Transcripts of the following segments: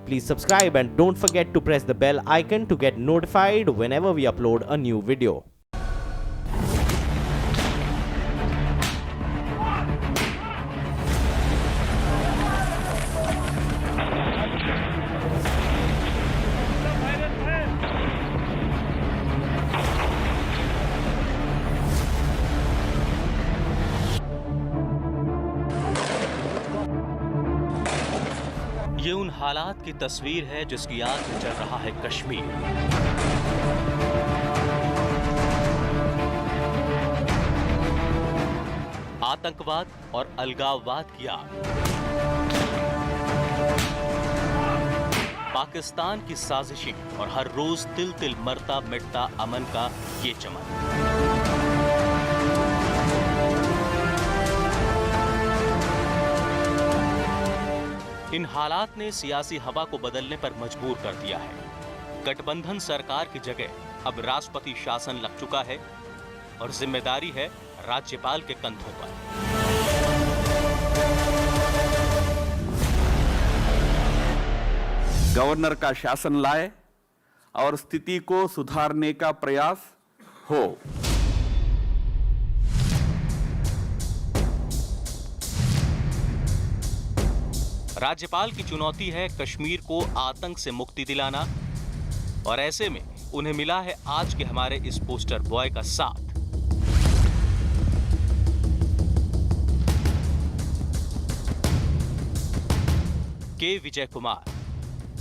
Please subscribe and don't forget to press the bell icon to get notified whenever we upload a new video. ये उन हालात की तस्वीर है जिसकी आग में जल रहा है कश्मीर। आतंकवाद और अलगाववाद की आग। पाकिस्तान की साजिशें और हर रोज तिल तिल मरता मिटता अमन का ये चमन। इन हालात ने सियासी हवा को बदलने पर मजबूर कर दिया है। गठबंधन सरकार की जगह अब राष्ट्रपति शासन लग चुका है और जिम्मेदारी है राज्यपाल के कंधों पर। गवर्नर का शासन लाए और स्थिति को सुधारने का प्रयास हो। राज्यपाल की चुनौती है कश्मीर को आतंक से मुक्ति दिलाना और ऐसे में उन्हें मिला है आज के हमारे इस पोस्टर बॉय का साथ। के विजय कुमार,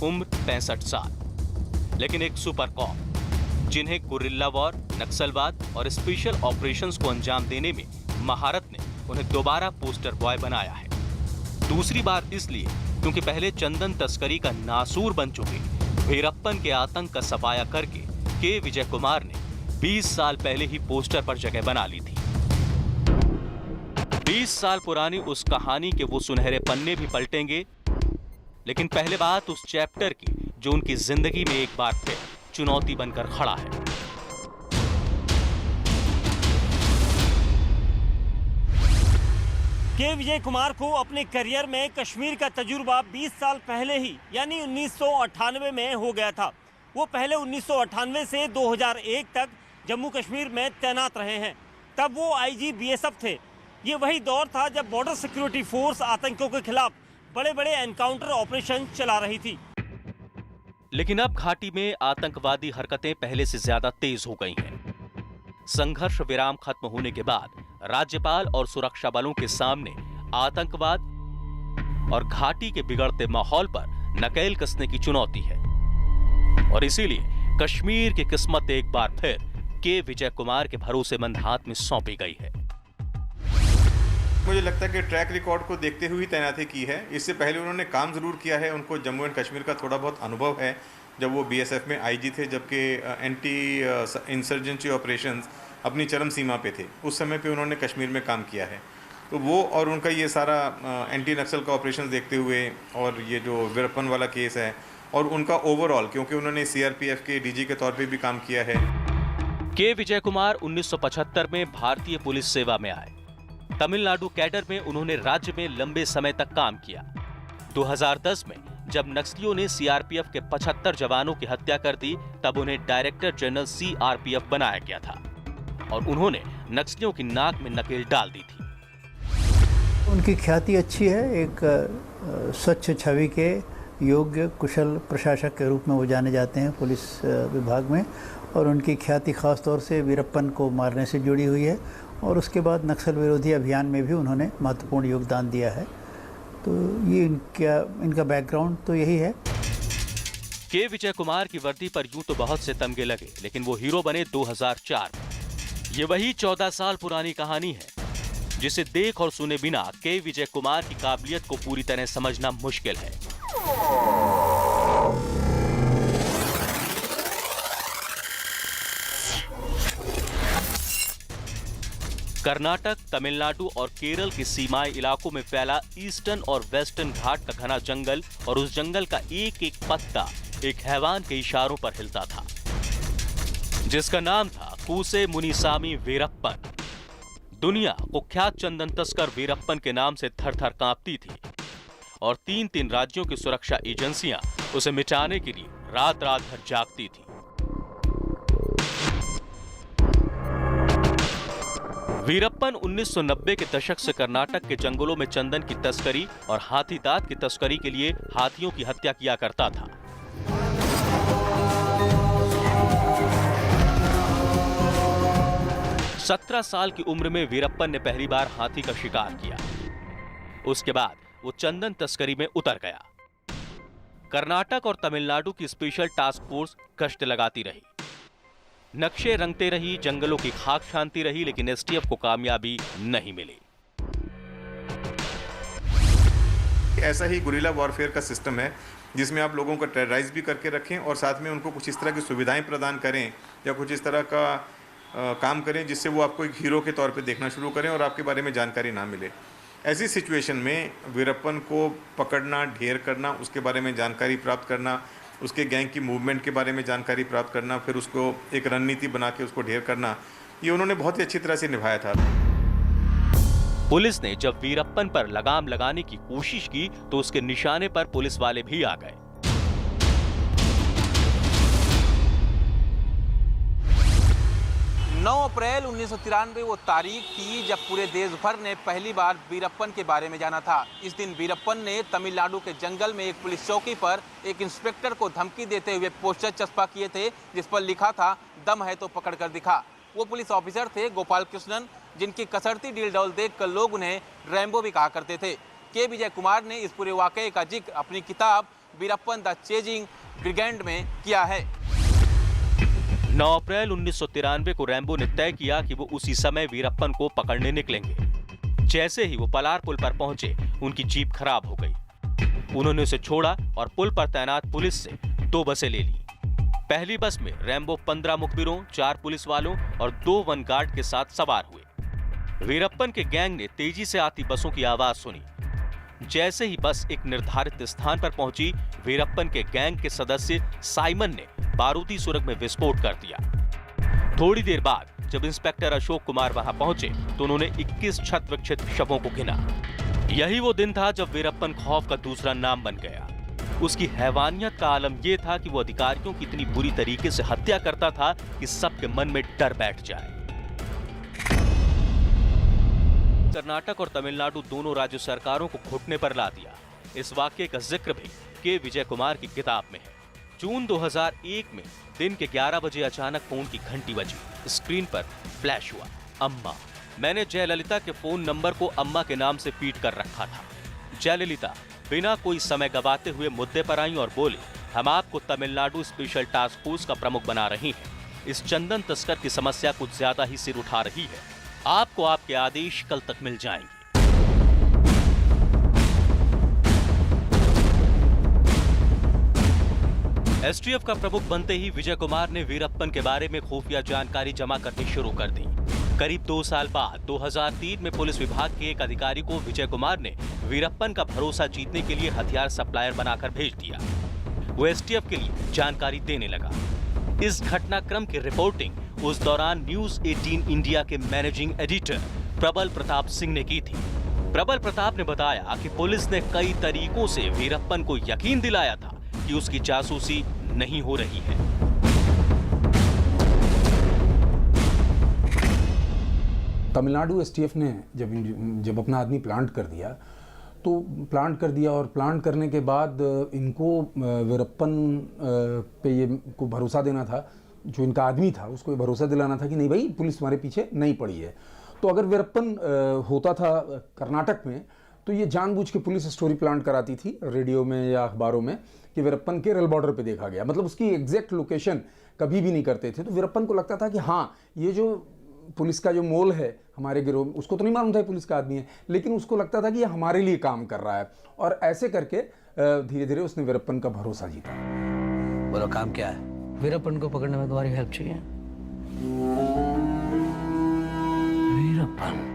उम्र 65 साल, लेकिन एक सुपर कॉप जिन्हें गुरिल्ला वॉर, नक्सलवाद और स्पेशल ऑपरेशंस को अंजाम देने में महारत ने उन्हें दोबारा पोस्टर बॉय बनाया है। दूसरी बार इसलिए क्योंकि पहले चंदन तस्करी का नासूर बन चुके वीरप्पन के आतंक का सफाया करके के विजय कुमार ने 20 साल पहले ही पोस्टर पर जगह बना ली थी। 20 साल पुरानी उस कहानी के वो सुनहरे पन्ने भी पलटेंगे, लेकिन पहले बात उस चैप्टर की जो उनकी जिंदगी में एक बार फिर चुनौती बनकर खड़ा है। के विजय कुमार को अपने करियर में कश्मीर का तजुर्बा 20 साल पहले ही यानी 1998 में हो गया था। वो पहले 1998 से 2001 तक जम्मू कश्मीर में तैनात रहे हैं। तब वो आईजी बीएसएफ थे। ये वही दौर था जब बॉर्डर सिक्योरिटी फोर्स आतंकियों के खिलाफ बड़े बड़े एनकाउंटर ऑपरेशन चला रही थी। लेकिन अब घाटी में आतंकवादी हरकतें पहले से ज्यादा तेज हो गई हैं। संघर्ष विराम खत्म होने के बाद राज्यपाल और सुरक्षा बलों के सामने आतंकवाद और घाटी के बिगड़ते माहौल पर नकेल कसने की चुनौती है और इसीलिए कश्मीर की किस्मत एक बार फिर के विजय कुमार के भरोसेमंद हाथ में सौंपी गई है। मुझे लगता है कि ट्रैक रिकॉर्ड को देखते हुए तैनाती की है। इससे पहले उन्होंने काम जरूर किया है, उनको जम्मू एंड कश्मीर का थोड़ा बहुत अनुभव है जब वो बीएसएफ में आईजी थे, जबकि एंटी इंसर्जेंसी ऑपरेशंस अपनी चरम सीमा पे थे। उस समय पे उन्होंने कश्मीर में काम किया है, तो वो और उनका ये सारा एंटी नक्सल का ऑपरेशन देखते हुए और ये जो वीरप्पन वाला केस है और उनका ओवरऑल, क्योंकि उन्होंने सीआरपीएफ के डीजी के तौर पे भी काम किया है। के विजय कुमार 1975 में भारतीय पुलिस सेवा में आए। तमिलनाडु कैडर में उन्होंने राज्य में लंबे समय तक काम किया। 2010 में जब नक्सलियों ने सीआरपीएफ के 75 जवानों की हत्या कर दी, तब उन्हें डायरेक्टर जनरल सीआरपीएफ बनाया गया था और उन्होंने नक्सलियों की नाक में नकेल डाल दी थी। उनकी ख्याति अच्छी है, एक स्वच्छ छवि के योग्य कुशल प्रशासक के रूप में वो जाने जाते हैं पुलिस विभाग में, और उनकी ख्याति खास तौर से वीरप्पन को मारने से जुड़ी हुई है और उसके बाद नक्सल विरोधी अभियान में भी उन्होंने महत्वपूर्ण योगदान दिया है। तो ये इनका बैकग्राउंड तो यही है। के विजय कुमार की वर्दी पर यूं तो बहुत से तमगे लगे, लेकिन वो हीरो बने 2004 में। ये वही 14 साल पुरानी कहानी है जिसे देख और सुने बिना के विजय कुमार की काबिलियत को पूरी तरह समझना मुश्किल है। कर्नाटक, तमिलनाडु और केरल के सीमाई इलाकों में फैला ईस्टर्न और वेस्टर्न घाट का घना जंगल और उस जंगल का एक एक पत्ता एक हैवान के इशारों पर हिलता था, जिसका नाम था कूसे मुनिसामी वीरप्पन। दुनिया कुख्यात चंदन तस्कर वीरप्पन के नाम से थर थर कांपती थी और 3 राज्यों की सुरक्षा एजेंसियां उसे मिटाने के लिए रात रात भर जागती थी। वीरप्पन 1990 के दशक से कर्नाटक के जंगलों में चंदन की तस्करी और हाथी दांत की तस्करी के लिए हाथियों की हत्या किया करता था। सत्रह साल की उम्र में वीरप्पन ने पहली बार हाथी का शिकार किया। उसके बाद वो चंदन तस्करी में उतर गया। कर्नाटक और तमिलनाडु की स्पेशल टास्क फोर्स गश्त लगाती रही, नक्शे रंगते रही, जंगलों की खाक छानती रही, लेकिन एसटीएफ को कामयाबी नहीं मिली। ऐसा ही गुरिल्ला वॉरफेयर का सिस्टम है जिसमें आप लोगों को टेरराइज भी करके रखें और साथ में उनको कुछ इस तरह की सुविधाएं प्रदान करें या कुछ इस तरह का काम करें जिससे वो आपको एक हीरो के तौर पे देखना शुरू करें और आपके बारे में जानकारी ना मिले। ऐसी सिचुएशन में वीरप्पन को पकड़ना, ढेर करना, उसके बारे में जानकारी प्राप्त करना, उसके गैंग की मूवमेंट के बारे में जानकारी प्राप्त करना, फिर उसको एक रणनीति बना के उसको ढेर करना, ये उन्होंने बहुत ही अच्छी तरह से निभाया था। पुलिस ने जब वीरप्पन पर लगाम लगाने की कोशिश की तो उसके निशाने पर पुलिस वाले भी आ गए। 9 अप्रैल 1993 वो तारीख थी जब पूरे देश भर ने पहली बार वीरप्पन के बारे में जाना था। इस दिन वीरप्पन ने तमिलनाडु के जंगल में एक पुलिस चौकी पर एक इंस्पेक्टर को धमकी देते हुए पोस्टर चस्पा किए थे जिस पर लिखा था, दम है तो पकड़ कर दिखा। वो पुलिस ऑफिसर थे गोपाल कृष्णन, जिनकी कसरती डील डौल देखकर लोग उन्हें रैम्बो भी कहा करते थे। के विजय कुमार ने इस पूरे वाकये का जिक्र अपनी किताब वीरप्पन द चेजिंग ब्रिगेड में किया है। 9 अप्रैल 1993 को रैम्बो ने तय किया कि वो उसी समय वीरप्पन को पकड़ने निकलेंगे। जैसे ही वो पलार पुल पर पहुंचे, उनकी जीप खराब हो गई। उन्होंने उसे छोड़ा और पुल पर तैनात पुलिस से 2 बसें ले ली। पहली बस में रैम्बो 15 मुखबिरों, 4 पुलिस वालों और 2 वन गार्ड के साथ सवार हुए। वीरप्पन के गैंग ने तेजी से आती बसों की आवाज सुनी। जैसे ही बस एक निर्धारित स्थान पर पहुंची, वीरप्पन के गैंग के सदस्य साइमन ने बारूदी सुरंग में विस्फोट कर दिया। थोड़ी देर बाद जब इंस्पेक्टर अशोक कुमार वहां पहुंचे तो उन्होंने 21 क्षत विक्षत शवों को गिना। यही वो दिन था जब वीरप्पन खौफ का दूसरा नाम बन गया। उसकी हैवानियत का आलम यह था कि वो अधिकारियों की इतनी बुरी तरीके से हत्या करता था कि सबके मन में डर बैठ जाए। कर्नाटक और तमिलनाडु दोनों राज्य सरकारों को घुटने पर ला दिया। इस वाक्य का जिक्र भी के विजय कुमार की किताब में है। जून 2001 में दिन के 11 बजे अचानक फोन की घंटी बजी। स्क्रीन पर फ्लैश हुआ, अम्मा। मैंने जयललिता के फोन नंबर को अम्मा के नाम से फीड कर रखा था। जयललिता बिना कोई समय गवाते हुए मुद्दे पर आई और बोली, हम आपको तमिलनाडु स्पेशल टास्क फोर्स का प्रमुख बना रही हैं। इस चंदन तस्कर की समस्या कुछ ज्यादा ही सिर उठा रही है। आपको आपके आदेश कल तक मिल जाएंगे। एसटीएफ का प्रमुख बनते ही विजय कुमार ने वीरप्पन के बारे में खुफिया जानकारी जमा करनी शुरू कर दी। करीब 2 साल बाद 2003 में पुलिस विभाग के एक अधिकारी को विजय कुमार ने वीरप्पन का भरोसा जीतने के लिए हथियार सप्लायर बनाकर भेज दिया। वो एसटीएफ के लिए जानकारी देने लगा। इस घटनाक्रम की रिपोर्टिंग उस दौरान न्यूज 18 इंडिया के मैनेजिंग एडिटर प्रबल प्रताप सिंह ने की थी। प्रबल प्रताप ने बताया कि पुलिस ने कई तरीकों से वीरप्पन को यकीन दिलाया था कि उसकी जासूसी नहीं हो रही है। तमिलनाडु एसटीएफ ने जब अपना आदमी प्लांट कर दिया और प्लांट करने के बाद इनको वीरप्पन पे ये को भरोसा देना था, जो इनका आदमी था उसको ये भरोसा दिलाना था कि नहीं भाई, पुलिस तुम्हारे पीछे नहीं पड़ी है। तो अगर वीरप्पन होता था कर्नाटक में तो ये जानबूझ के पुलिस स्टोरी प्लांट कराती थी रेडियो में या अखबारों में कि वीरप्पन केरल बॉर्डर पे देखा गया। मतलब उसकी एग्जैक्ट लोकेशन कभी भी नहीं करते थे। तो वीरप्पन को लगता था कि हाँ, ये जो पुलिस का जो मोल है हमारे गिरोह, उसको तो नहीं मालूम था पुलिस का आदमी है, लेकिन उसको लगता था कि ये हमारे लिए काम कर रहा है। और ऐसे करके धीरे धीरे उसने वीरप्पन का भरोसा जीता। बोलो, काम क्या है? वीरप्पन को पकड़ने में तुम्हारी हेल्प चाहिए। वीरप्पन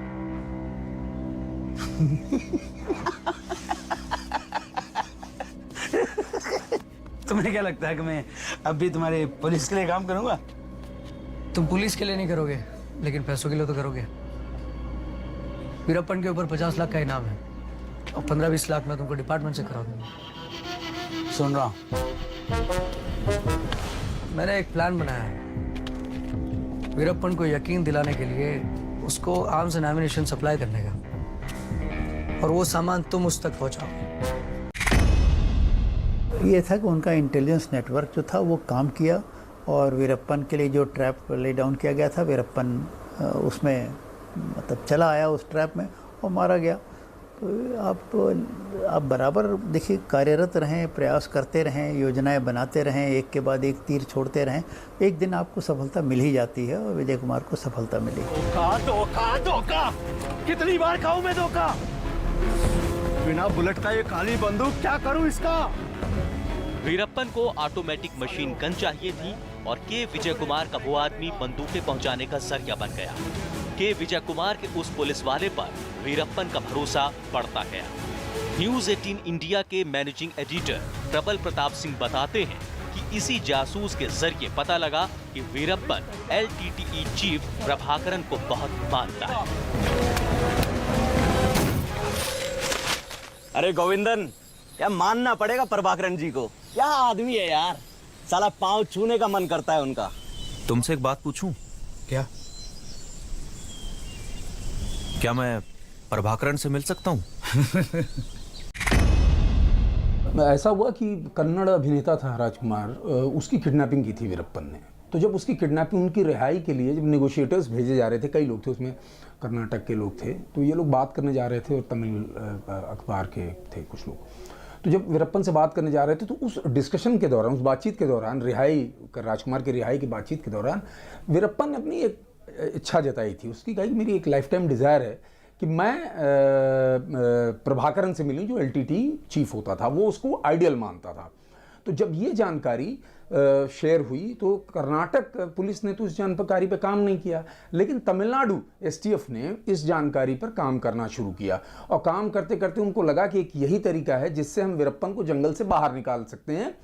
तुम्हें क्या लगता है कि मैं अब भी तुम्हारे पुलिस के लिए काम करूंगा? तुम पुलिस के लिए नहीं करोगे, लेकिन पैसों के लिए तो करोगे। वीरप्पन के ऊपर 50 लाख का इनाम है और 15-20 लाख मैं तुमको डिपार्टमेंट से करा दूंगा। सुन रहा हूँ। मैंने एक प्लान बनाया है वीरप्पन को यकीन दिलाने के लिए उसको आर्म्स एंड एम्युनिशन सप्लाई करने का, और वो सामान तुम उस तक पहुंचाओ। ये था कि उनका इंटेलिजेंस नेटवर्क जो था वो काम किया, और वीरप्पन के लिए जो ट्रैप ले डाउन किया गया था, वीरप्पन उसमें मतलब चला आया उस ट्रैप में और मारा गया। तो आप बराबर देखिए कार्यरत रहें, प्रयास करते रहें, योजनाएं बनाते रहें, एक के बाद एक तीर छोड़ते रहें, एक दिन आपको सफलता मिल ही जाती है, और विजय कुमार को सफलता मिली। धोखा कितनी बार खाऊं मैं धोखा? बिना बुलेट का ये काली बंदूक क्या करूं इसका? वीरप्पन को ऑटोमेटिक मशीन गन चाहिए थी और के विजय कुमार का वो आदमी बंदूकें पहुंचाने का जरिया बन गया। के विजय कुमार के उस पुलिस वाले पर वीरप्पन का भरोसा बढ़ता गया। न्यूज 18 इंडिया के मैनेजिंग एडिटर प्रबल प्रताप सिंह बताते हैं कि इसी जासूस के जरिए पता लगा कि वीरप्पन LTTE चीफ प्रभाकरन को बहुत मानता है। अरे गोविंदन, यार मानना पड़ेगा प्रभाकरन जी को। क्या आदमी है यार, साला पांव छूने का मन करता है उनका। तुमसे एक बात पूछूं? क्या? क्या मैं प्रभाकरन से मिल सकता हूं? ऐसा हुआ कि कन्नड़ अभिनेता था राजकुमार, उसकी किडनैपिंग की थी वीरप्पन ने। तो जब उसकी किडनैपिंग, उनकी रिहाई के लिए जब नेगोशिएटर्स भेजे जा रहे थे, कई लोग थे उसमें, कर्नाटक के लोग थे, तो ये लोग बात करने जा रहे थे और तमिल अखबार के थे कुछ लोग। तो जब वीरप्पन से बात करने जा रहे थे तो उस डिस्कशन के दौरान, उस बातचीत के दौरान, राजकुमार की रिहाई की बातचीत के दौरान वीरप्पन ने अपनी एक इच्छा जताई थी। उसकी कही मेरी एक लाइफ टाइम डिज़ायर है कि मैं प्रभाकरन से मिलूं, जो LTTE चीफ होता था, वो उसको आइडियल मानता था। तो जब ये जानकारी शेयर हुई तो कर्नाटक पुलिस ने तो इस जानकारी पर काम नहीं किया, लेकिन तमिलनाडु STF ने इस जानकारी पर काम करना शुरू किया, और काम करते करते उनको लगा कि एक यही तरीका है जिससे हम वीरप्पन को जंगल से बाहर निकाल सकते हैं,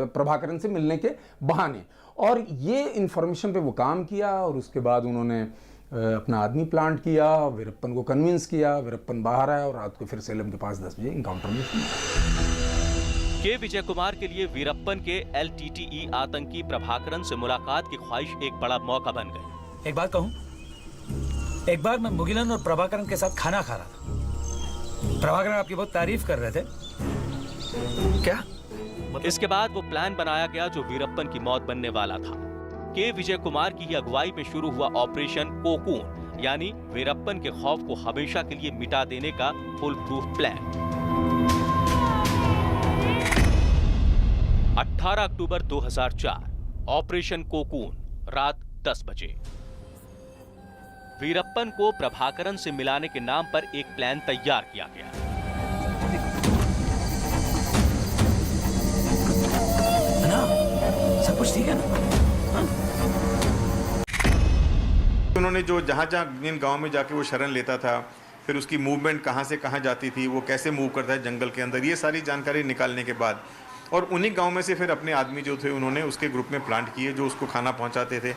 प्रभाकरन से मिलने के बहाने। और ये इन्फॉर्मेशन पे वो काम किया, और उसके बाद उन्होंने अपना आदमी प्लांट किया, वीरप्पन को कन्विंस किया, वीरप्पन बाहर आया और रात को फिर सेलम के पास 10 बजे इनकाउंटर में शुरू। के विजय कुमार के लिए वीरप्पन के LTTE आतंकी प्रभाकरन से मुलाकात की ख्वाहिश एक बड़ा मौका बन गई। एक बात कहूं, एक बार मैं मुगिलन और प्रभाकरन के साथ खाना खा रहा था। प्रभाकरन आपकी बहुत तारीफ कर रहे थे। क्या? इसके बाद वो प्लान बनाया गया जो वीरप्पन की मौत बनने वाला था। के विजय कुमार की अगुवाई में शुरू हुआ ऑपरेशन कोकून, यानी वीरप्पन के खौफ को हमेशा के लिए मिटा देने का फुल प्रूफ प्लान। 18 अक्टूबर 2004, ऑपरेशन कोकून, रात 10 बजे। वीरप्पन को प्रभाकरन से मिलाने के नाम पर एक प्लान तैयार किया गया। ना, सब कुछ ठीक है ना? उन्होंने जो जहाँ जिन गांव में जाके वो शरण लेता था, फिर उसकी मूवमेंट कहाँ से कहाँ जाती थी, वो कैसे मूव करता है जंगल के अंदर, ये सारी जानकारी निकालने के बाद, और उन्हीं गांव में से फिर अपने आदमी जो थे उन्होंने उसके ग्रुप में प्लांट किए जो उसको खाना पहुंचाते थे।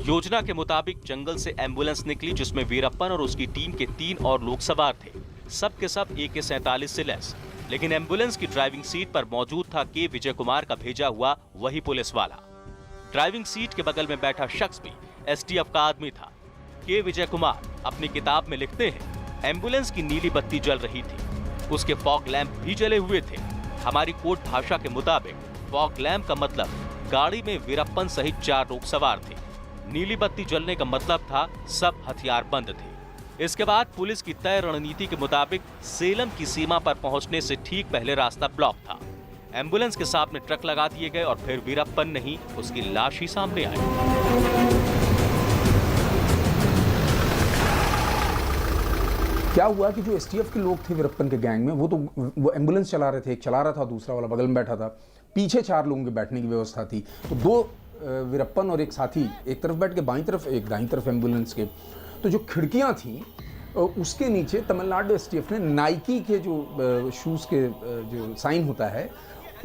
योजना के मुताबिक जंगल से एम्बुलेंस निकली जिसमें वीरप्पन और उसकी टीम के 3 और लोग सवार थे, सब के सब AK-47 से लैस। लेकिन एम्बुलेंस की ड्राइविंग सीट पर मौजूद था के विजय कुमार का भेजा हुआ वही पुलिस वाला। ड्राइविंग सीट के बगल में बैठा शख्स भी STF का आदमी था। के विजय कुमार अपनी किताब में लिखते हैं, एम्बुलेंस की नीली बत्ती जल रही थी, उसके फॉग लैंप भी जले हुए थे। हमारी कोर्ट भाषा के मुताबिक फॉग लैंप का मतलब गाड़ी में वीरप्पन सहित 4 लोग सवार थे। नीली बत्ती जलने का मतलब था सब हथियार बंद थे। इसके बाद पुलिस की तय रणनीति के मुताबिक सेलम की सीमा पर पहुंचने से ठीक पहले रास्ता ब्लॉक था। एम्बुलेंस के सामने ट्रक लगा दिए गए और फिर वीरप्पन नहीं, उसकी लाश ही सामने आई। क्या हुआ कि जो STF के लोग थे वीरप्पन के गैंग में, वो एम्बुलेंस चला रहे थे, एक चला रहा था, दूसरा वाला बगल में बैठा था, पीछे 4 लोगों के बैठने की व्यवस्था थी। तो 2 वीरप्पन और एक साथी एक तरफ बैठ के, बाईं तरफ, एक दाईं तरफ एम्बुलेंस के। तो जो खिड़कियां थी उसके नीचे तमिलनाडु STF ने नाइकी के जो शूज़ के जो साइन होता है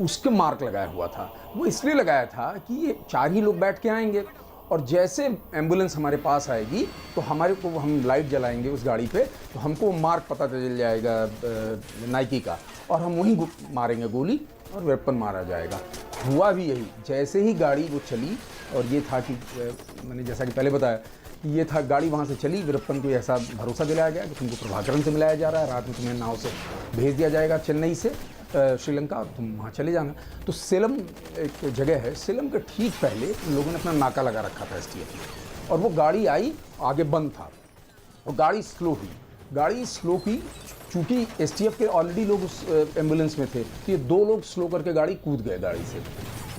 उसके मार्क लगाया हुआ था। वो इसलिए लगाया था कि ये 4 ही लोग बैठ के आएंगे और जैसे एम्बुलेंस हमारे पास आएगी तो हमारे को हम लाइट जलाएंगे उस गाड़ी पे, तो हमको मार्क पता चल जाएगा नाइकी का, और हम वहीं मारेंगे गोली और वीरप्पन मारा जाएगा। हुआ भी यही। जैसे ही गाड़ी वो चली, और ये था कि मैंने जैसा कि पहले बताया, ये था गाड़ी वहाँ से चली, वीरप्पन को ऐसा भरोसा दिलाया गया कि तुमको प्रभाकरण से मिलाया जा रहा है, रात में तुम्हें नाव से भेज दिया जाएगा चेन्नई से श्रीलंका, तुम वहाँ चले जाना। तो सेलम एक जगह है, सेलम के ठीक पहले उन लोगों ने अपना नाका लगा रखा था STF ने, और वो गाड़ी आई, आगे बंद था, और गाड़ी स्लो हुई। गाड़ी स्लो की, चूँकि STF के ऑलरेडी लोग उस एम्बुलेंस में थे, तो ये 2 लोग स्लो करके गाड़ी कूद गए गाड़ी से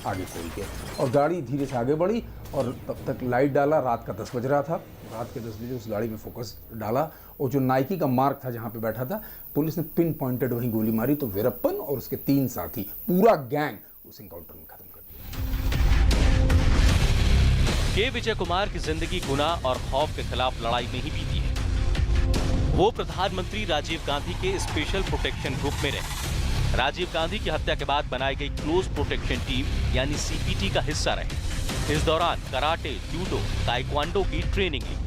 आगे खोल के, और गाड़ी धीरे से आगे बढ़ी, और तब तक लाइट डाला। रात का 10 बज रहा था, रात के 10 बजे उस गाड़ी में फोकस डाला, और जो नाइकी का मार्क था जहाँ पे बैठा था, पुलिस ने पिन पॉइंटेड वहीं गोली मारी, तो वीरप्पन और उसके 3 साथी, पूरा गैंग उस इनकाउंटर में खत्म कर दिया। के विजय कुमार की जिंदगी गुनाह और खौफ के खिलाफ लड़ाई में ही बीती है। वो प्रधानमंत्री राजीव गांधी के स्पेशल प्रोटेक्शन ग्रुप में रहे। राजीव गांधी की हत्या के बाद बनाई गई क्लोज प्रोटेक्शन टीम यानी CPT का हिस्सा रहे। इस दौरान कराटे, जूडो, ताइक्वांडो की ट्रेनिंग ली।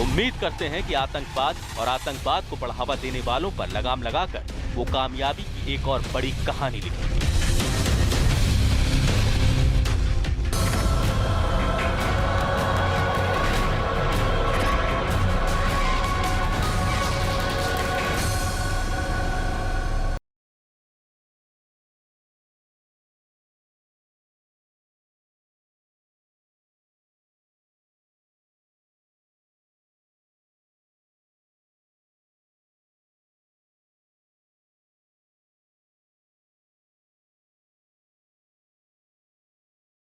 उम्मीद करते हैं कि आतंकवाद और आतंकवाद को बढ़ावा देने वालों पर लगाम लगाकर वो कामयाबी की एक और बड़ी कहानी लिखें।